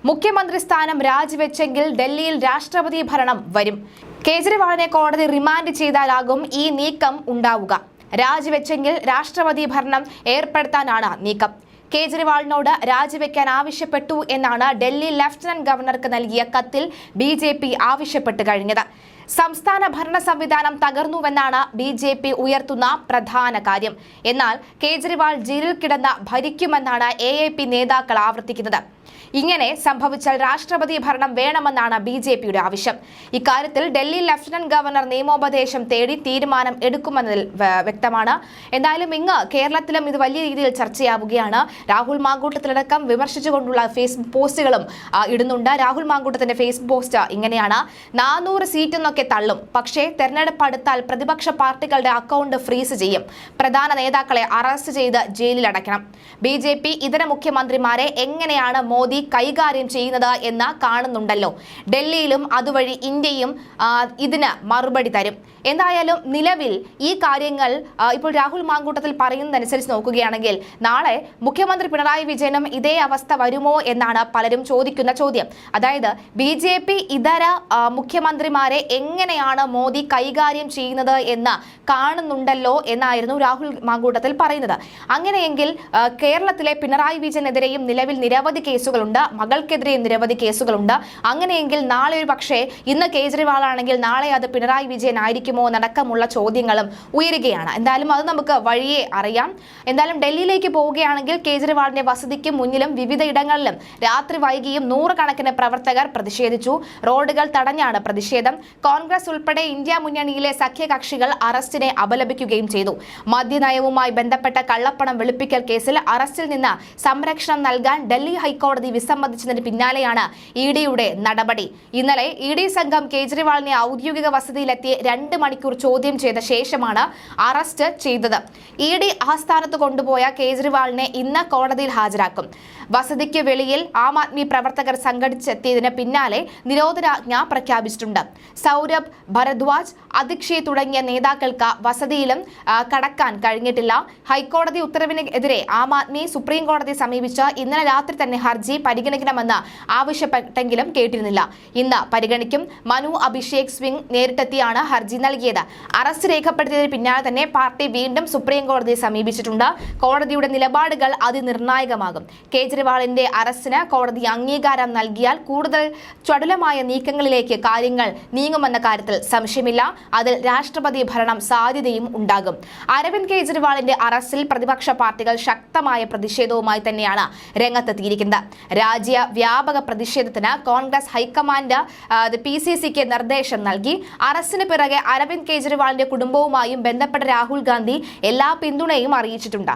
മുഖ്യമന്ത്രി സ്ഥാനം രാജിവെച്ചെങ്കിൽ ഡൽഹിയിൽ രാഷ്ട്രപതി ഭരണം വരും. കേജ്രിവാളിനെ കോടതി റിമാൻഡ് ചെയ്താലാകും ഈ നീക്കം ഉണ്ടാവുക. രാജിവെച്ചെങ്കിൽ രാഷ്ട്രപതി ഭരണം ഏർപ്പെടുത്താനാണ് നീക്കം. കേജ്രിവാളിനോട് രാജിവെക്കാൻ ആവശ്യപ്പെട്ടു എന്നാണ് ഡൽഹി ലഫ്റ്റനന്റ് ഗവർണർക്ക് നൽകിയ കത്തിൽ BJP ആവശ്യപ്പെട്ട് കഴിഞ്ഞത്. സംസ്ഥാന ഭരണ സംവിധാനം തകർന്നുവെന്നാണ് BJP ഉയർത്തുന്ന പ്രധാന കാര്യം. എന്നാൽ കേജ്രിവാൾ ജയിലിൽ കിടന്ന് ഭരിക്കുമെന്നാണ് AAP നേതാക്കൾ ആവർത്തിക്കുന്നത്. ഇങ്ങനെ സംഭവിച്ചാൽ രാഷ്ട്രപതി ഭരണം വേണമെന്നാണ് BJPയുടെ ആവശ്യം. ഇക്കാര്യത്തിൽ ഡൽഹി ലഫ്റ്റനന്റ് ഗവർണർ നിയമോപദേശം തേടി തീരുമാനം എടുക്കുമെന്നതിൽ വ്യക്തമാണ്. എന്തായാലും ഇങ്ങ് കേരളത്തിലും ഇത് വലിയ രീതിയിൽ ചർച്ചയാവുകയാണ്. രാഹുൽ മാങ്കൂട്ടത്തിലടക്കം വിമർശിച്ചുകൊണ്ടുള്ള ഫേസ്ബുക്ക് പോസ്റ്റുകളും ഇടുന്നുണ്ട്. രാഹുൽ മാങ്കൂട്ടത്തിന്റെ ഫേസ്ബുക്ക് പോസ്റ്റ് ഇങ്ങനെയാണ്: 400 സീറ്റ് എന്നൊക്കെ തള്ളും, പക്ഷേ തെരഞ്ഞെടുപ്പ് അടുത്താൽ പ്രതിപക്ഷ പാർട്ടികളുടെ അക്കൗണ്ട് ഫ്രീസ് ചെയ്യും. പ്രധാന നേതാക്കളെ അറസ്റ്റ് ചെയ്ത് ജയിലിൽ അടയ്ക്കണം. BJP ഇതര മുഖ്യമന്ത്രിമാരെ എങ്ങനെയാണ് മോദി കൈകാര്യം ചെയ്യുന്നത് എന്ന് കാണുന്നുണ്ടല്ലോ. ഡൽഹിയിലും അതുവഴി ഇന്ത്യയും ഇതിന് മറുപടി തരും. എന്തായാലും നിലവിൽ ഈ കാര്യങ്ങൾ ഇപ്പോൾ രാഹുൽ മാങ്കൂട്ടത്തിൽ പറയുന്നതനുസരിച്ച് നോക്കുകയാണെങ്കിൽ നാളെ മുഖ്യമന്ത്രി പിണറായി വിജയനും ഇതേ അവസ്ഥ വരുമോ എന്നാണ് പലരും ചോദിക്കുന്ന ചോദ്യം. അതായത് BJP ഇതര മുഖ്യമന്ത്രിമാരെ എങ്ങനെയാണ് മോദി കൈകാര്യം ചെയ്യുന്നത് എന്ന് കാണുന്നുണ്ടല്ലോ എന്നായിരുന്നു രാഹുൽ മാങ്കൂട്ടത്തിൽ പറയുന്നത്. അങ്ങനെയെങ്കിൽ കേരളത്തിലെ പിണറായി വിജയനെതിരെയും നിലവിൽ നിരവധി കേസുകളുണ്ട്, മകൾക്കെതിരെയും നിരവധി കേസുകളുണ്ട്. അങ്ങനെയെങ്കിൽ നാളെ ഒരു പക്ഷേ ഇന്ന് കേജ്രിവാൾ ആണെങ്കിൽ നാളെ അത് പിണറായി വിജയൻ ആയിരിക്കുമോ എന്നടക്കമുള്ള ചോദ്യങ്ങളും ഉയരുകയാണ്. എന്തായാലും അത് നമുക്ക് വഴിയെ അറിയാം. എന്തായാലും ഡൽഹിയിലേക്ക് പോവുകയാണെങ്കിൽ കേജ്രിവാളിന്റെ വസതിക്ക് മുന്നിലും വിവിധ ഇടങ്ങളിലും രാത്രി വൈകിയും നൂറുകണക്കിന് പ്രവർത്തകർ പ്രതിഷേധിച്ചു. റോഡുകൾ തടഞ്ഞാണ് പ്രതിഷേധം. കോൺഗ്രസ് ഉൾപ്പെടെ ഇന്ത്യ മുന്നണിയിലെ സഖ്യകക്ഷികൾ അറസ്റ്റിനെ അപലപിക്കുകയും ചെയ്തു. മദ്യനയവുമായി ബന്ധപ്പെട്ട കള്ളപ്പണം വെളുപ്പിക്കൽ കേസിൽ അറസ്റ്റിൽ നിന്ന് സംരക്ഷണം നൽകാൻ ഡൽഹി ഹൈക്കോടതി വിസമ്മതിച്ചതിന് പിന്നാലെയാണ് EDയുടെ നടപടി. ഇന്നലെ ED സംഘം കേജ്രിവാളിനെ ഔദ്യോഗിക വസതിയിലെത്തി 2 മണിക്കൂർ ചോദ്യം ചെയ്ത ശേഷമാണ് അറസ്റ്റ് ചെയ്തത്. ED ആസ്ഥാനത്ത് കൊണ്ടുപോയ കേജ്രിവാളിനെ ഇന്ന് കോടതിയിൽ ഹാജരാക്കും. വസതിക്ക് വെളിയിൽ ആം ആദ്മി പ്രവർത്തകർ സംഘടിച്ചെത്തിയതിന് പിന്നാലെ നിരോധനാജ്ഞ പ്രഖ്യാപിച്ചിട്ടുണ്ട്. സൗരഭ് ഭരദ്വാജ്, അധിക്ഷി തുടങ്ങിയ നേതാക്കൾക്ക് വസതിയിലും കടക്കാൻ കഴിഞ്ഞിട്ടില്ല. ഹൈക്കോടതി ഉത്തരവിനെതിരെ ആം ആദ്മി സുപ്രീം കോടതിയെ സമീപിച്ച് ഇന്നലെ രാത്രി തന്നെ ഹർജി പരിഗണിക്കണമെന്ന് ആവശ്യപ്പെട്ടെങ്കിലും കേട്ടിരുന്നില്ല. ഇന്ന് പരിഗണിക്കും. മനു അഭിഷേക് സിംഗ് നേരിട്ടെത്തിയാണ് ഹർജി നൽകിയത്. അറസ്റ്റ് രേഖപ്പെടുത്തിയതിന് പിന്നാലെ തന്നെ പാർട്ടി വീണ്ടും സുപ്രീം കോടതിയെ സമീപിച്ചിട്ടുണ്ട്. കോടതിയുടെ നിലപാടുകൾ അതിനിർണായകമാകും. കേജ്രിവാളിന്റെ അറസ്റ്റിന് കോടതി അംഗീകാരം നൽകിയാൽ കൂടുതൽ ചടുലമായ നീക്കങ്ങളിലേക്ക് കാര്യങ്ങൾ നീങ്ങുമെന്ന കാര്യത്തിൽ സംശയമില്ല. അതിൽ രാഷ്ട്രപതി ഭരണം സാധ്യതയും ഉണ്ടാകും. അരവിന്ദ് കേജ്രിവാളിന്റെ അറസ്റ്റിൽ പ്രതിപക്ഷ പാർട്ടികൾ ശക്തമായ പ്രതിഷേധവുമായി തന്നെയാണ് രംഗത്തെത്തിയിരിക്കുന്നത്. രാജ്യവ്യാപക പ്രതിഷേധത്തിന് കോൺഗ്രസ് ഹൈക്കമാൻഡ് PCCക്ക് നിർദ്ദേശം നൽകി. അറസ്റ്റിന് പിറകെ അരവിന്ദ് കേജ്രിവാളിന്റെ കുടുംബവുമായും ബന്ധപ്പെട്ട രാഹുൽ ഗാന്ധി എല്ലാ പിന്തുണയും അറിയിച്ചിട്ടുണ്ട്.